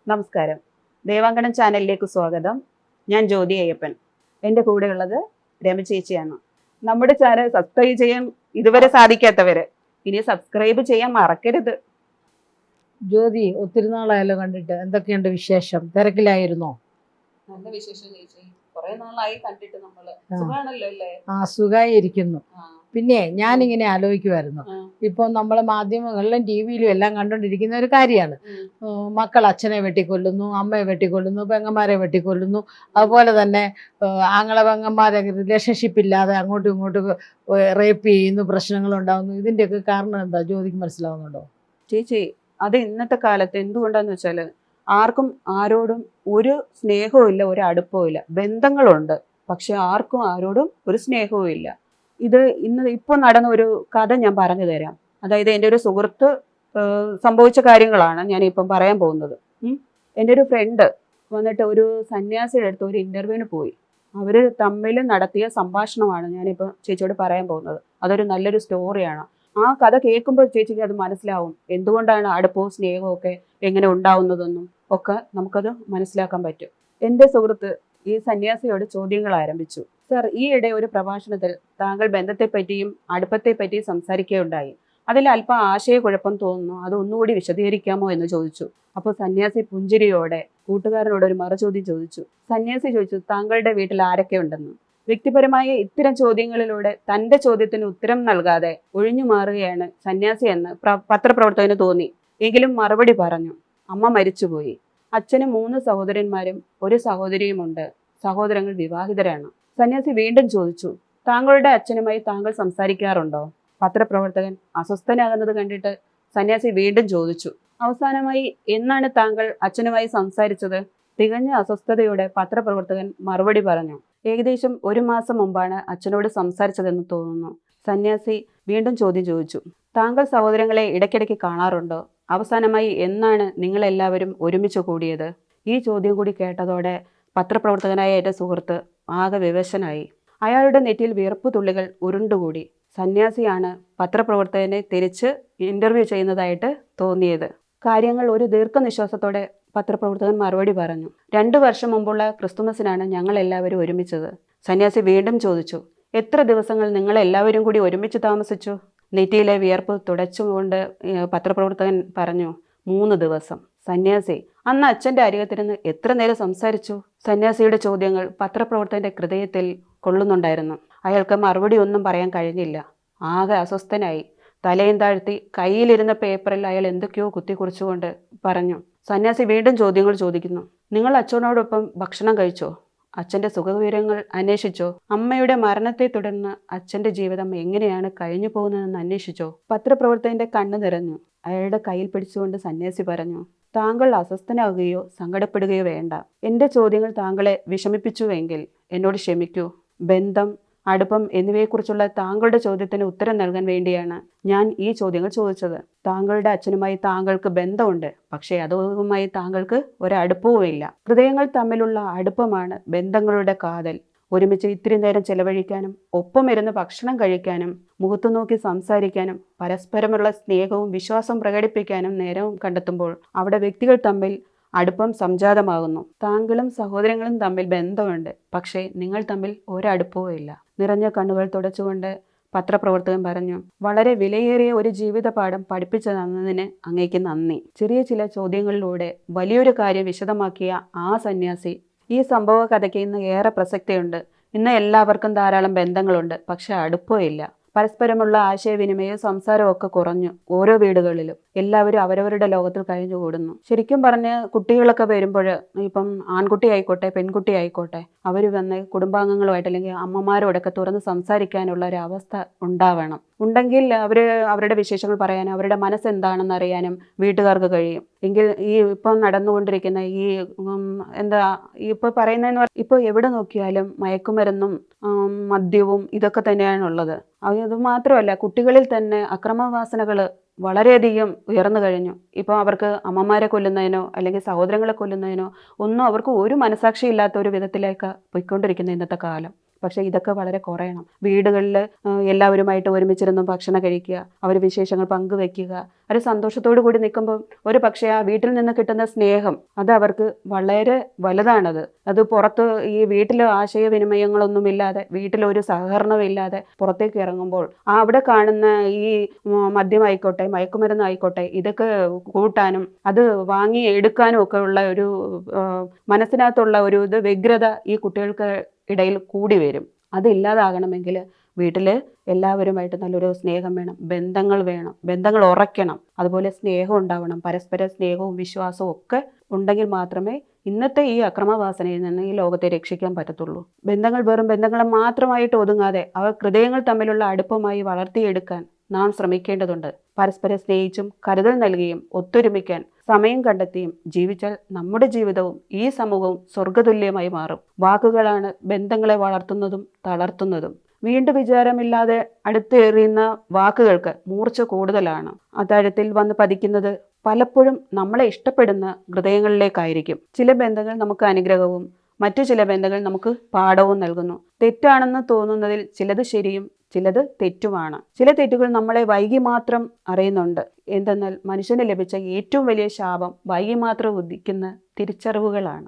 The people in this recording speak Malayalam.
നമസ്കാരം. ദേവാങ്കണം ചാനലിലേക്ക് സ്വാഗതം. ഞാൻ ജ്യോതി അയ്യപ്പൻ. എൻ്റെ കൂടെയുള്ളത് രമ ചേച്ചിയാണ്. നമ്മുടെ ചാനൽ സബ്സ്ക്രൈബ് ചെയ്യാൻ ഇതുവരെ സാധിക്കാത്തവര് ഇനി സബ്സ്ക്രൈബ് ചെയ്യാൻ മറക്കരുത്. ജ്യോതി, ഒത്തിരി നാളായല്ലോ കണ്ടിട്ട്. എന്തൊക്കെയുണ്ട് വിശേഷം? തിരക്കിലായിരുന്നോ? നല്ല വിശേഷം ചേച്ചി. കുറെ നാളായി കണ്ടിട്ട് നമ്മള്. സുഖാണല്ലോ അല്ലേ? സുഖായിരിക്കുന്നു. പിന്നെ ഞാനിങ്ങനെ ആലോചിക്കുമായിരുന്നു, ഇപ്പോൾ നമ്മൾ മാധ്യമങ്ങളിലും ടി വിയിലും എല്ലാം കണ്ടുകൊണ്ടിരിക്കുന്ന ഒരു കാര്യമാണ്. മക്കൾ അച്ഛനെ വെട്ടിക്കൊല്ലുന്നു, അമ്മയെ വെട്ടിക്കൊല്ലുന്നു, പെങ്ങന്മാരെ വെട്ടിക്കൊല്ലുന്നു. അതുപോലെ തന്നെ ആങ്ങളെ പെങ്ങന്മാരെ റിലേഷൻഷിപ്പ് ഇല്ലാതെ അങ്ങോട്ടും ഇങ്ങോട്ടും റേപ്പ് ചെയ്യുന്നു, പ്രശ്നങ്ങളുണ്ടാകുന്നു. ഇതിൻ്റെയൊക്കെ കാരണം എന്താ ജ്യോതിക്ക് മനസ്സിലാവുന്നുണ്ടോ? ചേച്ചി, അത് ഇന്നത്തെ കാലത്ത് എന്തുകൊണ്ടാന്ന് വെച്ചാല് ആർക്കും ആരോടും ഒരു സ്നേഹവും ഇല്ല, ഒരു അടുപ്പവും ഇല്ല. ബന്ധങ്ങളുണ്ട്, പക്ഷെ ആർക്കും ആരോടും ഒരു സ്നേഹവും ഇല്ല. ഇത് ഇപ്പോൾ നടന്ന ഒരു കഥ ഞാൻ പറഞ്ഞു തരാം. അതായത് എൻ്റെ ഒരു സുഹൃത്ത് സംഭവിച്ച കാര്യങ്ങളാണ് ഞാനിപ്പം പറയാൻ പോകുന്നത്. എൻ്റെ ഒരു ഫ്രണ്ട് വന്നിട്ട് ഒരു സന്യാസിയുടെ അടുത്ത് ഒരു ഇന്റർവ്യൂവിന് പോയി. അവർ തമ്മിൽ നടത്തിയ സംഭാഷണമാണ് ഞാനിപ്പോൾ ചേച്ചിയോട് പറയാൻ പോകുന്നത്. അതൊരു നല്ലൊരു സ്റ്റോറിയാണ്. ആ കഥ കേൾക്കുമ്പോൾ ചേച്ചിക്ക് അത് മനസ്സിലാവും എന്തുകൊണ്ടാണ് അടുപ്പവും സ്നേഹവും ഒക്കെ എങ്ങനെ ഉണ്ടാവുന്നതെന്നും ഒക്കെ നമുക്കത് മനസ്സിലാക്കാൻ പറ്റും. എൻ്റെ സുഹൃത്ത് ഈ സന്യാസിയോട് ചോദ്യങ്ങൾ ആരംഭിച്ചു. സർ, ഈയിടെ ഒരു പ്രഭാഷണത്തിൽ താങ്കൾ ബന്ധത്തെപ്പറ്റിയും അടുപ്പത്തെപ്പറ്റിയും സംസാരിക്കുകയുണ്ടായി. അതിൽ അല്പം ആശയക്കുഴപ്പം തോന്നുന്നു, അത് ഒന്നുകൂടി വിശദീകരിക്കാമോ എന്ന് ചോദിച്ചു. അപ്പോൾ സന്യാസി പുഞ്ചിരിയോടെ കൂട്ടുകാരനോട് ഒരു മറുചോദ്യം ചോദിച്ചു. സന്യാസി ചോദിച്ചു, താങ്കളുടെ വീട്ടിൽ ആരൊക്കെ ഉണ്ടെന്ന്. വ്യക്തിപരമായ ഇത്തരം ചോദ്യങ്ങളിലൂടെ തന്റെ ചോദ്യത്തിന് ഉത്തരം നൽകാതെ ഒഴിഞ്ഞു മാറുകയാണ് സന്യാസി എന്ന് പത്രപ്രവർത്തകന് തോന്നി. എങ്കിലും മറുപടി പറഞ്ഞു. അമ്മ മരിച്ചുപോയി. അച്ഛന് 3 സഹോദരന്മാരും 1 സഹോദരിയുമുണ്ട്. സഹോദരങ്ങൾ വിവാഹിതരാണ്. സന്യാസി വീണ്ടും ചോദിച്ചു, താങ്കളുടെ അച്ഛനുമായി താങ്കൾ സംസാരിക്കാറുണ്ടോ? പത്രപ്രവർത്തകൻ അസ്വസ്ഥനാകുന്നത് കണ്ടിട്ട് സന്യാസി വീണ്ടും ചോദിച്ചു, അവസാനമായി എന്നാണ് താങ്കൾ അച്ഛനുമായി സംസാരിച്ചത്? തികഞ്ഞ അസ്വസ്ഥതയോടെ പത്രപ്രവർത്തകൻ മറുപടി പറഞ്ഞു, ഏകദേശം 1 മാസം മുമ്പാണ് അച്ഛനോട് സംസാരിച്ചതെന്ന് തോന്നുന്നു. സന്യാസി വീണ്ടും ചോദ്യം ചോദിച്ചു, താങ്കൾ സഹോദരങ്ങളെ ഇടയ്ക്കിടയ്ക്ക് കാണാറുണ്ടോ? അവസാനമായി എന്നാണ് നിങ്ങളെല്ലാവരും ഒരുമിച്ച് കൂടിയത്? ഈ ചോദ്യം കൂടി കേട്ടതോടെ പത്രപ്രവർത്തകനായ എൻ്റെ സുഹൃത്ത് ആകെ വിവശനായി. അയാളുടെ നെറ്റിയിൽ വിയർപ്പ് തുള്ളികൾ ഉരുണ്ടുകൂടി. സന്യാസിയാണ് പത്രപ്രവർത്തകനെ തിരിച്ച് ഇന്റർവ്യൂ ചെയ്യുന്നതായിട്ട് തോന്നിയത്. കാര്യങ്ങൾ ഒരു ദീർഘനിശ്വാസത്തോടെ പത്രപ്രവർത്തകൻ മറുപടി പറഞ്ഞു. 2 വർഷം മുമ്പുള്ള ക്രിസ്തുമസിനാണ് ഞങ്ങൾ എല്ലാവരും ഒരുമിച്ചത്. സന്യാസി വീണ്ടും ചോദിച്ചു, എത്ര ദിവസങ്ങൾ നിങ്ങൾ എല്ലാവരും കൂടി ഒരുമിച്ച് താമസിച്ചു? നെറ്റിയിലെ വിയർപ്പ് തുടച്ചുകൊണ്ട് പത്രപ്രവർത്തകൻ പറഞ്ഞു, 3 ദിവസം. സന്യാസി, അന്ന് അച്ഛൻ്റെ അരികത്തിരുന്ന് എത്ര നേരം സംസാരിച്ചു? സന്യാസിയുടെ ചോദ്യങ്ങൾ പത്രപ്രവർത്തകന്റെ ഹൃദയത്തിൽ കൊള്ളുന്നുണ്ടായിരുന്നു. അയാൾക്ക് മറുപടി ഒന്നും പറയാൻ കഴിഞ്ഞില്ല. ആകെ അസ്വസ്ഥനായി. തലയും താഴ്ത്തി കയ്യിലിരുന്ന പേപ്പറിൽ അയാൾ എന്തൊക്കെയോ കുത്തിക്കുറിച്ചുകൊണ്ട് പറഞ്ഞു. സന്യാസി വീണ്ടും ചോദ്യങ്ങൾ ചോദിക്കുന്നു. നിങ്ങൾ അച്ഛനോടൊപ്പം ഭക്ഷണം കഴിച്ചോ? അച്ഛൻ്റെ സുഖവിവരങ്ങൾ അന്വേഷിച്ചോ? അമ്മയുടെ മരണത്തെ തുടർന്ന് അച്ഛൻ്റെ ജീവിതം എങ്ങനെയാണ് കഴിഞ്ഞു പോകുന്നതെന്ന് അന്വേഷിച്ചോ? പത്രപ്രവർത്തകന്റെ കണ്ണു നിറഞ്ഞു. അയാളുടെ കയ്യിൽ പിടിച്ചുകൊണ്ട് സന്യാസി പറഞ്ഞു, താങ്കൾ അസ്വസ്ഥനാകുകയോ സങ്കടപ്പെടുകയോ വേണ്ട. എൻ്റെ ചോദ്യങ്ങൾ താങ്കളെ വിഷമിപ്പിച്ചുവെങ്കിൽ എന്നോട് ക്ഷമിക്കൂ. ബന്ധം, അടുപ്പം എന്നിവയെക്കുറിച്ചുള്ള താങ്കളുടെ ചോദ്യത്തിന് ഉത്തരം നൽകാൻ വേണ്ടിയാണ് ഞാൻ ഈ ചോദ്യങ്ങൾ ചോദിച്ചത്. താങ്കളുടെ അച്ഛനുമായി താങ്കൾക്ക് ബന്ധമുണ്ട്, പക്ഷേ അതുമായി താങ്കൾക്ക് ഒരടുപ്പവുമില്ല. ഹൃദയങ്ങൾ തമ്മിലുള്ള അടുപ്പമാണ് ബന്ധങ്ങളുടെ കാതൽ. ഒരുമിച്ച് ഇത്തിരി നേരം ചെലവഴിക്കാനും ഒപ്പമിരുന്ന് ഭക്ഷണം കഴിക്കാനും മുഖത്തു നോക്കി സംസാരിക്കാനും പരസ്പരമുള്ള സ്നേഹവും വിശ്വാസം പ്രകടിപ്പിക്കാനും നേരവും കണ്ടെത്തുമ്പോൾ അവിടെ വ്യക്തികൾ തമ്മിൽ അടുപ്പം സംജാതമാകുന്നു. താങ്കളും സഹോദരങ്ങളും തമ്മിൽ ബന്ധമുണ്ട്, പക്ഷേ നിങ്ങൾ തമ്മിൽ ഒരടുപ്പവും ഇല്ല. നിറഞ്ഞ കണ്ണുകൾ തുടച്ചുകൊണ്ട് പത്രപ്രവർത്തകൻ പറഞ്ഞു, വളരെ വിലയേറിയ ഒരു ജീവിതപാഠം പഠിപ്പിച്ചു തന്നതിന് അങ്ങേക്ക് നന്ദി. ചെറിയ ചില ചോദ്യങ്ങളിലൂടെ വലിയൊരു കാര്യം വിശദമാക്കിയ ആ സന്യാസി, ഈ സംഭവ കഥയ്ക്ക് ഇന്ന് ഏറെ പ്രസക്തിയുണ്ട്. ഇന്ന് എല്ലാവർക്കും ധാരാളം ബന്ധങ്ങളുണ്ട്, പക്ഷെ അടുപ്പമില്ല. പരസ്പരമുള്ള ആശയവിനിമയവും സംസാരവും ഒക്കെ കുറഞ്ഞു. ഓരോ വീടുകളിലും എല്ലാവരും അവരവരുടെ ലോകത്തിൽ കഴിഞ്ഞുകൂടുന്നു. ശരിക്കും പറഞ്ഞ് കുട്ടികളൊക്കെ വരുമ്പോൾ, ഇപ്പം ആൺകുട്ടി ആയിക്കോട്ടെ പെൺകുട്ടി ആയിക്കോട്ടെ, അവർ വന്ന് കുടുംബാംഗങ്ങളുമായിട്ട് അല്ലെങ്കിൽ അമ്മമാരോടൊക്കെ തുറന്ന് സംസാരിക്കാനുള്ള ഒരു അവസ്ഥ ഉണ്ടാവണം. ഉണ്ടെങ്കിൽ അവരുടെ വിശേഷങ്ങൾ പറയാനും അവരുടെ മനസ്സെന്താണെന്ന് അറിയാനും വീട്ടുകാർക്ക് കഴിയും. എങ്കിൽ ഈ ഇപ്പം നടന്നുകൊണ്ടിരിക്കുന്ന ഈ ഇപ്പോൾ പറയുന്നതെന്ന് ഇപ്പോൾ എവിടെ നോക്കിയാലും മയക്കുമരുന്നും മദ്യവും ഇതൊക്കെ തന്നെയാണുള്ളത്. അത് മാത്രമല്ല, കുട്ടികളിൽ തന്നെ അക്രമവാസനകൾ വളരെയധികം ഉയർന്നു കഴിഞ്ഞു. ഇപ്പോൾ അവർക്ക് അമ്മമാരെ കൊല്ലുന്നതിനോ അല്ലെങ്കിൽ സഹോദരങ്ങളെ കൊല്ലുന്നതിനോ ഒന്നും അവർക്ക് ഒരു മനസാക്ഷി ഇല്ലാത്ത ഒരു വിധത്തിലേക്ക് പോയിക്കൊണ്ടിരിക്കുന്ന ഇന്നത്തെ കാലം. പക്ഷേ ഇതൊക്കെ വളരെ കുറയണം. വീടുകളിൽ എല്ലാവരുമായിട്ട് ഒരുമിച്ചിരുന്ന് ഭക്ഷണം കഴിക്കുക, അവർ വിശേഷങ്ങൾ പങ്കുവെക്കുക, ഒരു സന്തോഷത്തോടു കൂടി നിൽക്കുമ്പോൾ ഒരു പക്ഷേ ആ വീട്ടിൽ നിന്ന് കിട്ടുന്ന സ്നേഹം അത് അവർക്ക് വളരെ വലുതാണത്. അത് പുറത്ത് ഈ വീട്ടിൽ ആശയവിനിമയങ്ങളൊന്നുമില്ലാതെ, വീട്ടിലൊരു സഹകരണമില്ലാതെ പുറത്തേക്ക് ഇറങ്ങുമ്പോൾ അവിടെ കാണുന്ന ഈ മദ്യമായിക്കോട്ടെ, മയക്കുമരുന്നായിക്കോട്ടെ, ഇതൊക്കെ കൂട്ടാനും അത് വാങ്ങി എടുക്കാനും ഒക്കെ ഉള്ള ഒരു മനസ്സിനകത്തുള്ള ഒരു വ്യഗ്രത ഈ കുട്ടികൾക്ക് ഇടയിൽ കൂടി വരും. അതില്ലാതാകണമെങ്കിൽ വീട്ടിൽ എല്ലാവരുമായിട്ട് നല്ലൊരു സ്നേഹം വേണം, ബന്ധങ്ങൾ വേണം, ബന്ധങ്ങൾ ഉറയ്ക്കണം. അതുപോലെ സ്നേഹം ഉണ്ടാവണം, പരസ്പര സ്നേഹവും വിശ്വാസവും ഒക്കെ ഉണ്ടെങ്കിൽ മാത്രമേ ഇന്നത്തെ ഈ അക്രമവാസനയിൽ നിന്ന് ഈ ലോകത്തെ രക്ഷിക്കാൻ പറ്റത്തുള്ളൂ. ബന്ധങ്ങൾ വെറും ബന്ധങ്ങളെ മാത്രമായിട്ട് ഒതുങ്ങാതെ അവ ഹൃദയങ്ങൾ തമ്മിലുള്ള അടുപ്പമായി വളർത്തിയെടുക്കാൻ നാം ശ്രമിക്കേണ്ടതുണ്ട്. പരസ്പരം സ്നേഹിച്ചും കരുതൽ നൽകിയും ഒത്തൊരുമിക്കാൻ സമയം കണ്ടെത്തിയും ജീവിച്ചാൽ നമ്മുടെ ജീവിതവും ഈ സമൂഹവും സ്വർഗതുല്യമായി മാറും. വാക്കുകളാണ് ബന്ധങ്ങളെ വളർത്തുന്നതും തളർത്തുന്നതും. വീണ്ടും വിചാരമില്ലാതെ അടുത്തെറിയുന്ന വാക്കുകൾക്ക് മൂർച്ച കൂടുതലാണ്. അത്താഴത്തിൽ വന്ന് പതിക്കുന്നത് പലപ്പോഴും നമ്മളെ ഇഷ്ടപ്പെടുന്ന ഹൃദയങ്ങളിലേക്കായിരിക്കും. ചില ബന്ധങ്ങൾ നമുക്ക് അനുഗ്രഹവും മറ്റു ചില ബന്ധങ്ങൾ നമുക്ക് പാഠവും നൽകുന്നു. തെറ്റാണെന്ന് തോന്നുന്നതിൽ ചിലത് ശരിയും ചിലത് തെറ്റുമാണ്. ചില തെറ്റുകൾ നമ്മളെ വൈകി മാത്രം അറിയുന്നുണ്ട്. എന്തെന്നാൽ മനുഷ്യന് ലഭിച്ച ഏറ്റവും വലിയ ശാപം വൈകി മാത്രം ഉദിക്കുന്ന തിരിച്ചറിവുകളാണ്.